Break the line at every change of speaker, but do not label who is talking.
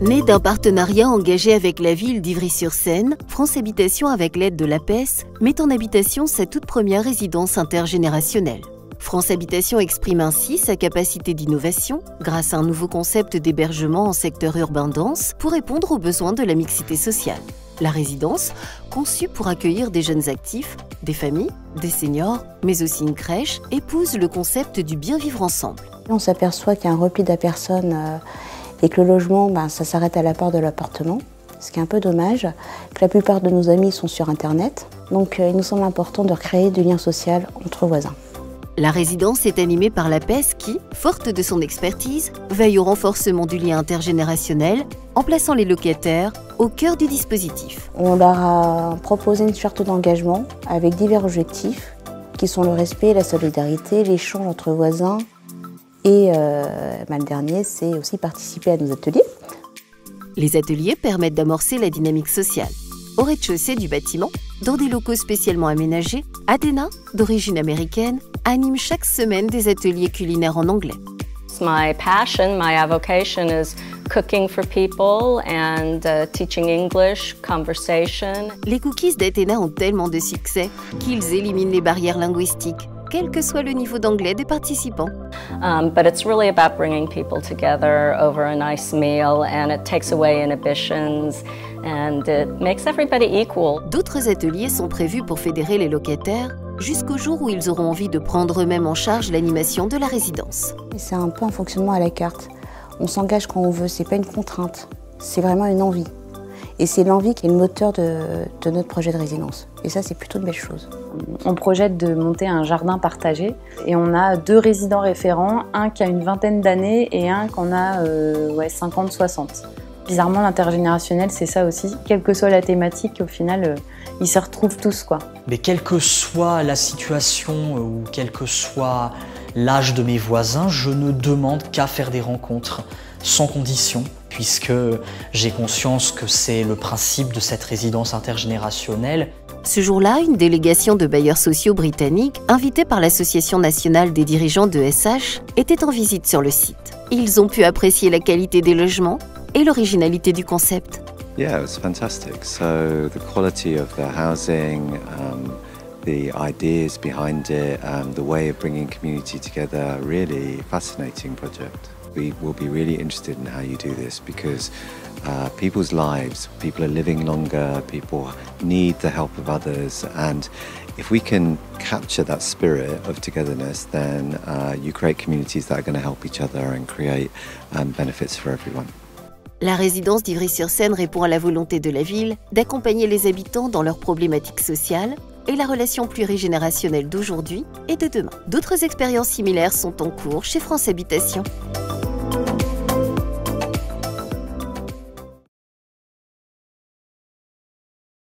Né d'un partenariat engagé avec la ville d'Ivry-sur-Seine, France Habitation, avec l'aide de l'APES, met en habitation sa toute première résidence intergénérationnelle. France Habitation exprime ainsi sa capacité d'innovation grâce à un nouveau concept d'hébergement en secteur urbain dense pour répondre aux besoins de la mixité sociale. La résidence, conçue pour accueillir des jeunes actifs, des familles, des seniors, mais aussi une crèche, épouse le concept du bien vivre ensemble.
On s'aperçoit qu'il y a un repli de la personne et que le logement, ça s'arrête à la porte de l'appartement, ce qui est un peu dommage, que la plupart de nos amis sont sur Internet. Donc il nous semble important de recréer du lien social entre voisins.
La résidence est animée par l'APES qui, forte de son expertise, veille au renforcement du lien intergénérationnel en plaçant les locataires au cœur du dispositif.
On leur a proposé une charte d'engagement avec divers objectifs qui sont le respect, la solidarité, l'échange entre voisins et le dernier, c'est aussi participer à nos ateliers.
Les ateliers permettent d'amorcer la dynamique sociale. Au rez-de-chaussée du bâtiment, dans des locaux spécialement aménagés, Adena, d'origine américaine, anime chaque semaine des ateliers culinaires en anglais.
My passion, my avocation is cooking for people and teaching English, conversation.
Les cookies d'Athéna ont tellement de succès qu'ils éliminent les barrières linguistiques, quel que soit le niveau d'anglais des participants.
But it's really about bringing people together over a nice meal, and it takes away inhibitions and it makes everybody equal.
D'autres ateliers sont prévus pour fédérer les locataires jusqu'au jour où ils auront envie de prendre eux-mêmes en charge l'animation de la résidence.
C'est un peu un fonctionnement à la carte. On s'engage quand on veut, c'est pas une contrainte, c'est vraiment une envie. Et c'est l'envie qui est le moteur de notre projet de résidence. Et ça, c'est plutôt une belle chose.
On projette de monter un jardin partagé et on a 2 résidents référents, un qui a une vingtaine d'années et un qui en a 50-60. Bizarrement, l'intergénérationnel, c'est ça aussi. Quelle que soit la thématique, au final, ils se retrouvent tous, quoi.
Mais quelle que soit la situation ou quel que soit l'âge de mes voisins, je ne demande qu'à faire des rencontres sans condition, puisque j'ai conscience que c'est le principe de cette résidence intergénérationnelle.
Ce jour-là, une délégation de bailleurs sociaux britanniques, invitée par l'Association nationale des dirigeants de SH, était en visite sur le site. Ils ont pu apprécier la qualité des logements et l'originalité du concept.
Yeah, it was fantastic. So the quality of the housing, the ideas behind it, the way of bringing community together, really fascinating project. We will be really interested in how you do this because people's lives, people are living longer, people need the help of others, and if we can capture that spirit of togetherness, then you create communities that are going to help each other and create benefits for everyone.
La résidence d'Ivry-sur-Seine répond à la volonté de la ville d'accompagner les habitants dans leurs problématiques sociales et la relation plurigénérationnelle d'aujourd'hui et de demain. D'autres expériences similaires sont en cours chez France Habitation.